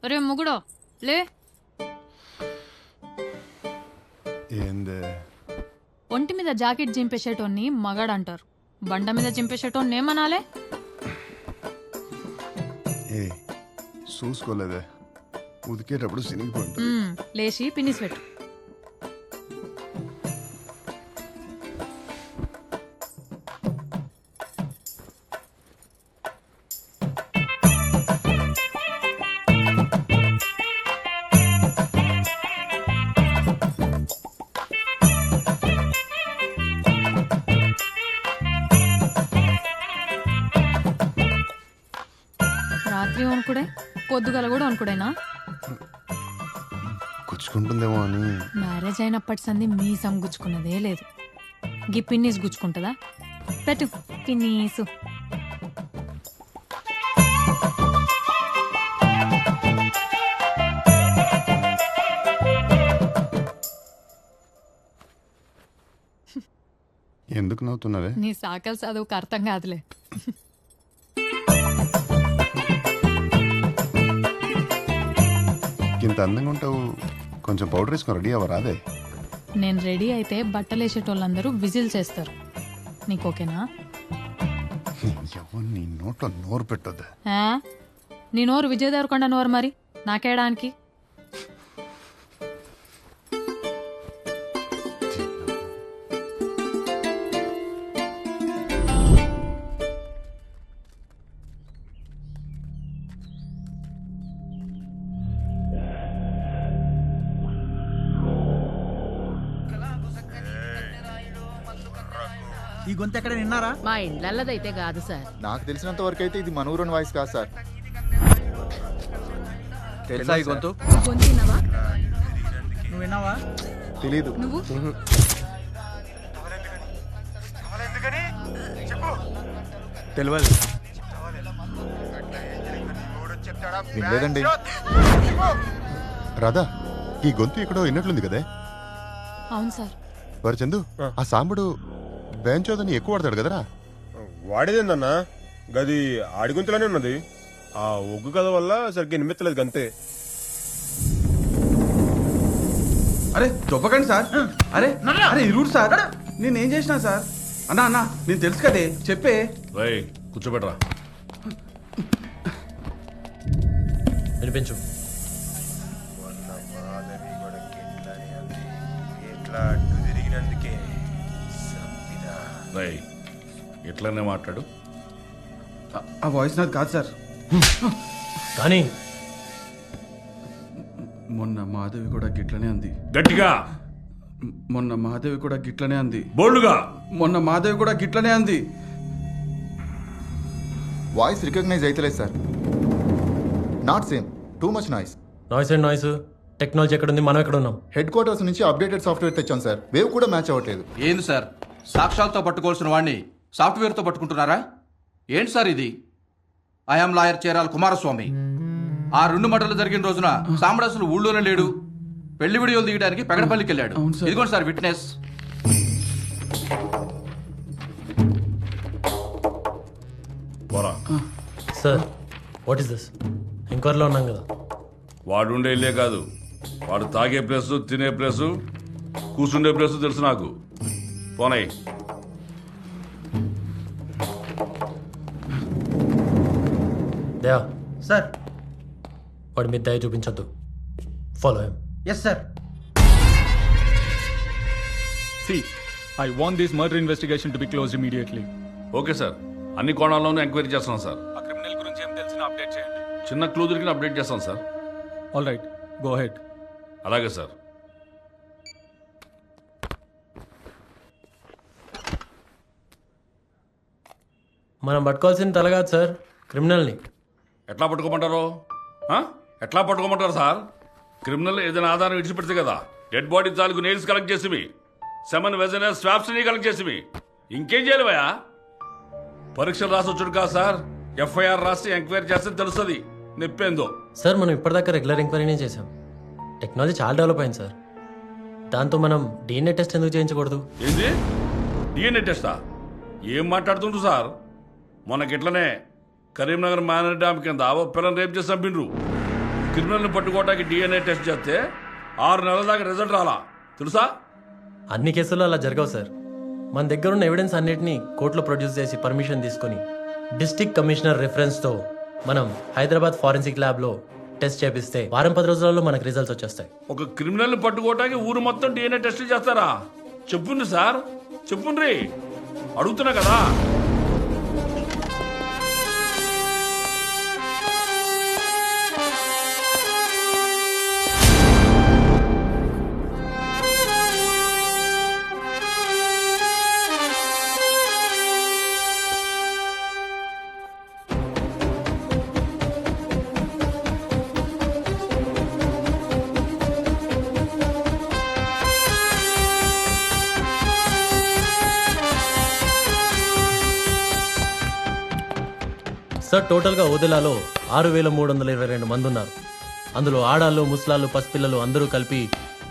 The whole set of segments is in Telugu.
ఒరే మొగుడో లే. ఏందే ఒంటి మీద జాకెట్ చింపేసేటోన్ని మగాడు అంటారు, బండ మీద చింపేసేటోన్ని ఏమనాలే? ఏ చూసుకోలేదే, ఉదికేటప్పుడు సినిగిపోయింది. లేచి పిన్నిస్ పెట్టు. రాత్రి వణుకుడే, పొద్దుగల కూడా వణుకుడేనా? గుచ్చుకుంటుందేమో అని. మ్యారేజ్ అయినప్పటి సంది మీసం గుచ్చుకున్నదే లేదు. గీ పిన్నీస్ గుచ్చుకుంటుందా? పెట్టు పిన్నీసు. ఎందుకు నవ్వుతున్నావే? నీ సాకల్ చదువుకు అర్థం కాదులే. ఇంత అందంగా ఉంటావు, కొంచెం పౌడర్ వేసుకొని రెడీ అవ్వ రాదే? నేను రెడీ అయితే బట్టలు వేసేటోళ్ళందరూ విజిల్ చేస్తారు. నీకు ఓకేనా? ఎవరు నీ నోట్లో నోరు పెట్టొద్దా? ఆ? నీ నోరు విజయ్ దేవరకొండ నోరు, మరి నాకేయడానికి. ఈ గొంతు ఎక్కడ విన్నారా? మా ఇండ్లల్లదైతే కాదు సార్. నాకు తెలిసినంత వరకు అయితే ఇది మన ఊరోని వాయిస్ కాదు సార్. తెలుసా ఈ గొంతు? గొంతినవా? నువ్వు విన్నావా? తెలీదు. నువ్వు తెలియదు. వినలేదండి. రాధా, ఈ గొంతు ఎక్కడో విన్నట్లుంది కదే. అవును సార్. వారు చందు, ఆ సాంబడు బేంచోదని ఎక్కువ వాడతాడు కదరా? వాడేదేందన్నా, గది ఆడి గొంతులోనే ఉన్నది. ఆ ఒగ్గు కథ వల్ల సరిగ్గా నిమ్మెత్తలేదు గంతే. అరే దొబ్బకండి సార్. అరే అరే ఇరుడు సార్, నేనేం చేసినా సార్? అన్నా అన్నా నేను తెలుసు కదే, చెప్పే. రేయ్ కూర్చోబెట్టరా. వినిపించు. రేయ్ ఇట్లనే మాట్లాడు. ఆ వాయిస్ నాది కాదు సార్. కానీ మొన్న మాధవి కూడా గిట్లనే అంది. గట్టిగా. మొన్న మాధవి కూడా గిట్లనే అంది. బోల్డ్గా. మొన్న మాధవి కూడా గిట్లనే అంది. వాయిస్ రికగ్నైజ్ అయితలేదు sir. Not same, too much noise. Noise and noise. Technology ఎక్కడుంది, మనం ఎక్కడ ఉన్నాం? హెడ్ క్వార్టర్స్ నుంచి అప్డేటెడ్ సాఫ్ట్వేర్ తెచ్చాం సార్. వేవ్ కూడా మ్యాచ్ అవ్వట్లేదు. ఏంది సార్, సాక్షాత్తో పట్టుకోవాల్సిన వాడిని సాఫ్ట్వేర్తో పట్టుకుంటున్నారా? ఏంటి సార్ ఇది? I'm lawyer చేరాల Kumaraswamy. ఆ 2 మటలు జరిగిన రోజున సాంబడాసులు ఊళ్ళోనే లేడు. పెళ్లి వీడియోలు దిగడానికి పెగడపల్లికి వెళ్ళాడు. అవును సార్. ఇదిగోండి సార్ విట్నెస్. పోరా. Sir what is this? ఎంక్వైరీలో ఉన్నాం కదా. వాడు ఉండే ఇల్లే కాదు, వాడు తాగే ప్లేసు, తినే ప్లేసు, కూర్చుండే ప్లేసు తెలుసు నాకు. పోనాయి. దయా సార్. వాడి మీద దయ చూపించొద్దు. Follow him. Yes sir. See, I want this murder investigation to be closed immediately. Okay sir, అన్ని కోణాల్లోనూ ఎంక్వైరీ చేస్తున్నాం సార్. ఆ క్రిమినల్ గురించి ఏం తెలిసినా అప్డేట్ చేయండి. చిన్న క్లూ దొరికిన అప్డేట్ చేస్తాం sir. All right, go head. అలాగే సార్. మనం పట్టుకోవాల్సిన తల కాదు సార్, క్రిమినల్ని. ఎట్లా పట్టుకోమంటారు? ఎట్లా పట్టుకోమంటారు సార్? క్రిమినల్ ఏదైనా ఆధారం విడిచిపెడితే కదా. డెడ్ బాడీ తాలూకు నెయిల్స్ కలెక్ట్ చేసివి, సెమన్ వెజనల్ స్వాబ్స్ ని కలెక్ట్ చేసివి. ఇంకేం చేయాలి భయా? పరీక్షలు రాసి వచ్చాడు కదా సార్. ఎఫ్ఐఆర్ రాసి ఎంక్వైరీ చేస్తే తెలుస్తుంది నొప్పేందో. సార్ మనం ఇప్పటిదాకా రెగ్యులర్ ఎంక్వైరీనే చేసాం. టెక్నాలజీ చాలా డెవలప్ అయింది సార్. దాంతో మనం డిఎన్ఏ టెస్ట్ ఎందుకు చేయించకూడదు? ఏంది డిఎన్ఏ టెస్టా? ఏం మాట్లాడుతుండ్రు సార్? మొన్నకిట్లనే కరీంనగర్ మైనర్ డ్యామ్ కింద ఓ పిల్లని రేపు చేసి చంపిండ్రు. క్రిమినల్ని పట్టుకోవడానికి డిఎన్ఏ టెస్ట్ చేస్తే 6 నెలల దాకా రిజల్ట్ రాలా తెలుసా? అన్ని కేసుల్లో అలా జరగవు సార్. మన దగ్గర ఉన్న ఎవిడెన్స్ అన్నిటినీ కోర్టులో ప్రొడ్యూస్ చేసి పర్మిషన్ తీసుకొని డిస్ట్రిక్ట్ కమిషనర్ రిఫరెన్స్తో మనం హైదరాబాద్ ఫారెన్సిక్ ల్యాబ్లో టెస్ట్ చేపిస్తే 10 రోజులలో మనకు రిజల్ట్స్ వచ్చేస్తాయి. ఒక క్రిమినల్ని పట్టుకోవడానికి ఊరు మొత్తం డిఎన్ఏ టెస్ట్ చేస్తారా? చెప్పుండ్రి సార్, చెప్పుండ్రి, అడుగుతున్నా కదా. సార్ టోటల్గా ఓదెలాలో 6,322 మంది ఉన్నారు. అందులో ఆడాళ్ళు, ముసలాళ్ళు, పసిపిల్లలు అందరూ కలిపి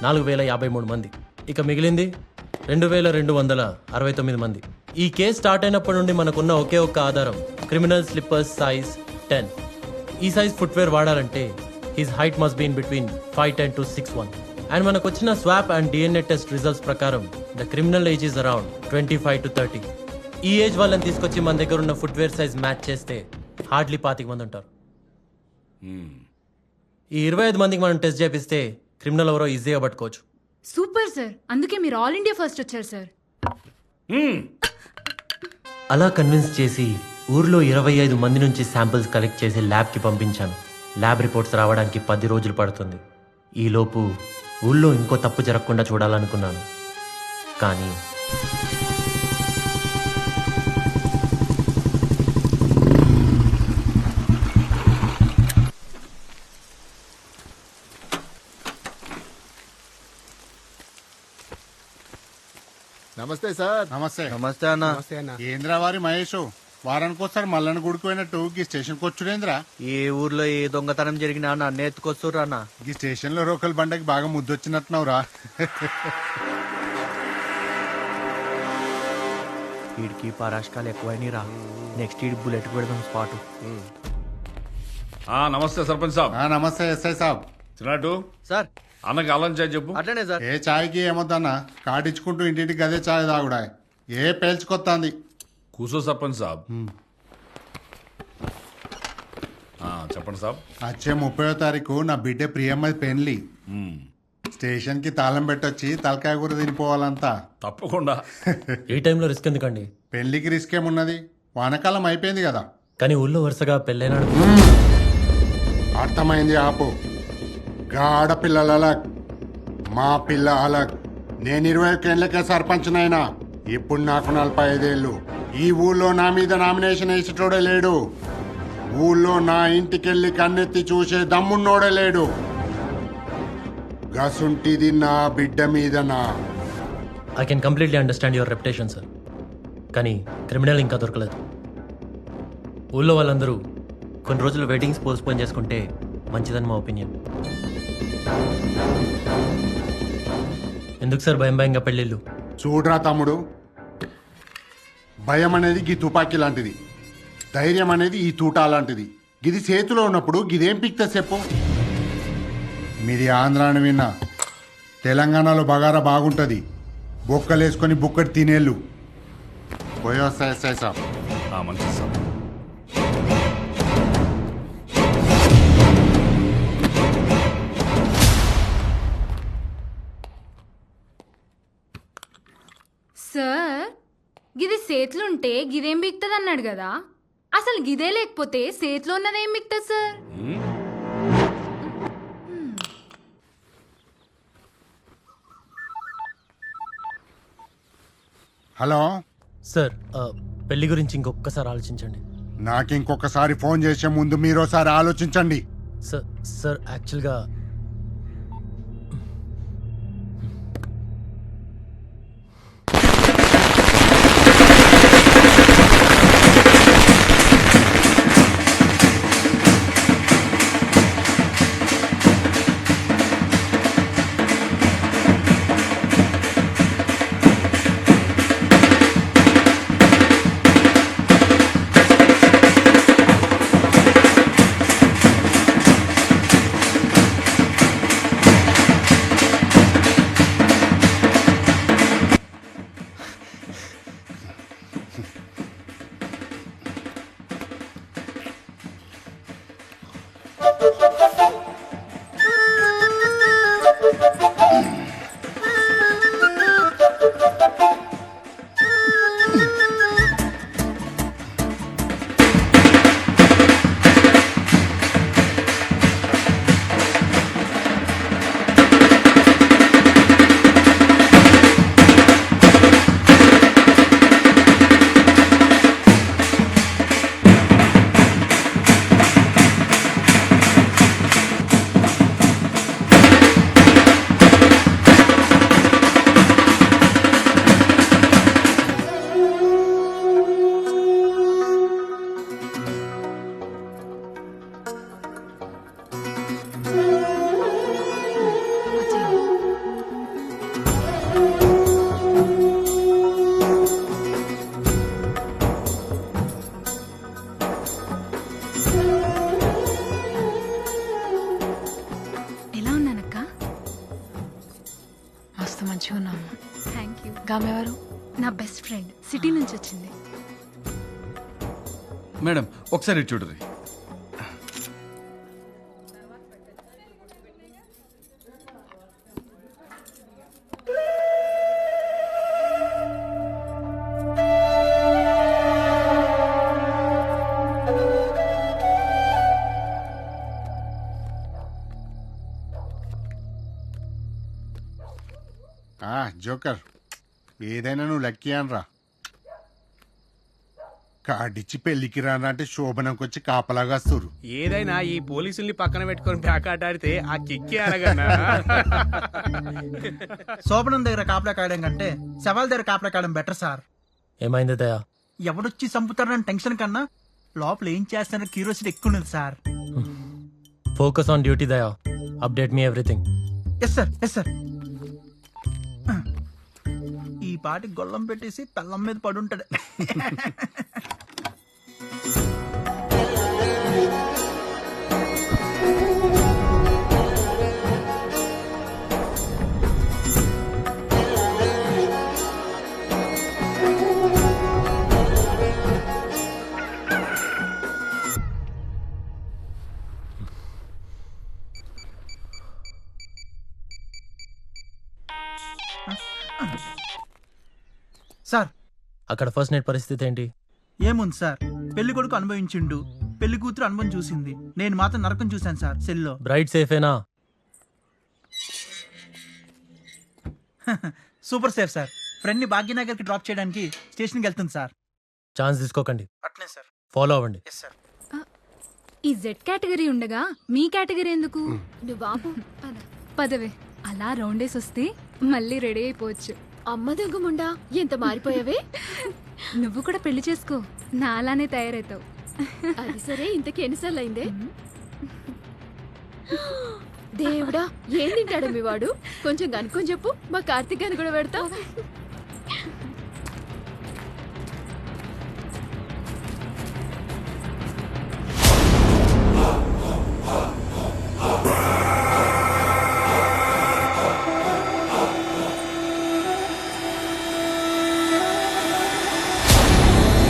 4,053 మంది. ఇక మిగిలింది 2,269 మంది. ఈ కేసు స్టార్ట్ అయినప్పటి నుండి మనకున్న ఒకే ఒక్క ఆధారం క్రిమినల్ స్లిప్పర్స్ సైజ్ 10. ఈ సైజ్ ఫుట్వేర్ వాడాలంటే his height must been between 5'10" to 6'1". And మనకు వచ్చిన swab and DNA test results ప్రకారం the criminal age is around 25 to 30. ఈ ఏజ్ వాళ్ళని తీసుకొచ్చి మన దగ్గర ఉన్న ఫుట్వేర్ సైజ్ మ్యాచ్ చేస్తే హార్డ్లీ 25 మంది ఉంటారు. ఈ 25 మందికి మనం టెస్ట్ చేపిస్తే క్రిమినల్ ఎవరో ఈజీగా పట్టుకోవచ్చు. సూపర్ సార్, అందుకే మీరు ఆల్ ఇండియా ఫస్ట్ వచ్చారు సార్. అలా కన్విన్స్ చేసి ఊర్లో 25 మంది నుంచి శాంపిల్స్ కలెక్ట్ చేసి ల్యాబ్కి పంపించాను. ల్యాబ్ రిపోర్ట్స్ రావడానికి 10 రోజులు పడుతుంది. ఈలోపు ఊళ్ళో ఇంకో తప్పు జరగకుండా చూడాలనుకున్నాను. కానీ నమస్తే సార్. నమస్తే. నమస్తే అన్న. ఏంద్రా వారి మహేష్ వారానికి వస్తాడు మల్లన్న గుడికి పోయినట్టు ఈ స్టేషన్కి వచ్చుడేంద్రా? ఏ ఊర్లో ఏ దొంగతనం జరిగినా నన్ను ఎత్తుకొస్తుర్రా అన్న. ఈ స్టేషన్ లో రోకల్ బండకి బాగా ముద్దొచ్చినట్టున్నావురా. వీడికి పరాష్కాలు ఎక్కువైనా రా. నెక్స్ట్ వీడి బుల్లెట్ పెడదాం స్పాట్. నమస్తే సర్పంచ్ సాబ్. నమస్తే ఎస్ఐ సాబ్. చిన్నట్టు సార్ అన్నకి అల్లం చాయ్ చెప్పు. అట్లనే సార్. ఏ చాయ్కి ఏమొద్దన్న, కాటించుకుంటూ ఇంటింటికి గదే చాయ్ తాగుడా. ఏ పేల్చుకొత్తాంది. కూసో సర్పంచ్ సాబ్. చెప్పండి సాబ్. వచ్చే 30వ తారీఖు నా బిడ్డ ప్రియమ్మది పెళ్లి. స్టేషన్ కి తాళం పెట్టొచ్చి తలకాయ కూర తినిపోవాలంతా. తప్పకుండా. ఈ టైంలో రిస్క్ ఎందుకండి? పెళ్లికి రిస్క్ ఏమున్నది, వానకాలం అయిపోయింది కదా. కానీ ఊళ్ళో వరుసగా పెళ్ళైనాడు. అర్థమైంది, ఆపు. ఆడపిల్లల అలగ్, మా పిల్ల అలగ్. నేను 21 ఏళ్ళకే సర్పంచ్నైనా, ఇప్పుడు నాకు 45 ఏళ్ళు. ఈ ఊళ్ళో నా మీద నామినేషన్ వేసేటోడే లేడు. ఊళ్ళో నా ఇంటికెళ్ళి కన్నెత్తి చూసే దమ్మున్నోడే లేడు. గసుంటిది నా బిడ్డ మీదనా. I can completely understand your reputation sir. కానీ క్రిమినల్ ఇంకా దొరకలేదు. ఊళ్ళో వాళ్ళందరూ కొన్ని రోజులు వెడ్డింగ్స్ పోస్ట్పోన్ చేసుకుంటే మంచిదని మా ఒపీనియన్. ఎందుకు సార్ భయం భయంగా పెళ్ళిళ్ళు? చూడరా తమ్ముడు, భయం అనేది గీ తుపాకీ లాంటిది, ధైర్యం అనేది ఈ తూటా లాంటిది. గిది చేతిలో ఉన్నప్పుడు గిదేం పిక్తే చెప్పు. మీది ఆంధ్రాని విన్నా, తెలంగాణలో బగారా బాగుంటుంది. బొక్కలేసుకొని బుక్కటి తినేళ్ళు. పోయొస్తా ఎస్ఐ సాబ్. మంచిది సాబ్. సార్, గిది సేతులుంటే గిదేం బిక్తది అన్నాడు కదా, అసలు గిదే లేకపోతే సేతులో ఉన్నదేం బిక్తది సార్? హలో సార్, పెళ్లి గురించి ఇంకొకసారి ఆలోచించండి. నాకు ఇంకొకసారి ఫోన్ చేసే ముందు మీరోసారి ఆలోచించండి. సార్ సార్ యాక్చువల్గా మంచిగున్నాము. Thank you. గామెవరు? నా బెస్ట్ ఫ్రెండ్ సిటీ నుంచి వచ్చింది. మేడం ఒకసారి ఇటు చూడరి. జోకర్ ఏదైనా నువ్వు లక్కీ అనరా. కాడిచ్చి పెళ్లికి రానంటే శోభనంకి వచ్చి కాపలాగా వస్తురు. ఏదైనా ఈ పోలీసుల్ని పక్కన పెట్టుకొని ప్యాకాట ఆడితే ఆ కిక్కే అరగన్నా. శోభనం దగ్గర కాపలా కాయడం కంటే శవాల దగ్గర కాపలా కాయడం బెటర్ సార్. ఏమైంది దయా? ఎవడొచ్చి చంపుతారని టెన్షన్ కన్నా లోపల ఏం చేస్తారో క్యూరియాసిటీ ఎక్కువ ఉంది sir. Focus on duty Daya. Update me everything. Yes sir, yes sir. ఈ పాటి గొల్లం పెట్టేసి పెళ్ళం మీద పడుంటాడు. సార్ అక్కడ ఫస్ట్ నైట్ పరిస్థితి ఏంటి? ఏముంది సార్, పెళ్లి కొడుకు అనుభవించిండు, పెళ్లి కూతురు అనుభవం చూసింది. నేను మాత్రం నరకం చూశాను సార్ సెల్లో. బ్రైట్ సేఫేనా? Super safe sir. ఫ్రెండ్ ని భాగ్యనగర్ కి డ్రాప్ చేయడానికి స్టేషన్కి వెళ్తుంది సార్. ఛాన్స్ తీసుకోకండి. అట్లే సార్. ఫాలో అవ్వండి. Yes sir. ఈ జెడ్ కేటగిరీ ఉండగా మీ కేటగిరీ ఎందుకు? నువ్వు బాబు పదవే. అలా రౌండేసి వస్తే మళ్ళీ రెడీ అయిపోవచ్చు. అమ్మ దొంగముండా ఎంత మారిపోయావే. నువ్వు కూడా పెళ్లి చేసుకో, నా అలానే తయారవుతావు. అది సరే, ఇంతకి ఎన్నిసార్లు అయిందే? దేవుడా, ఏం తింటాడు మీ వాడు? కొంచెం కనుక్కొని చెప్పు, మా కార్తీక్ గాని కూడా పెడతా.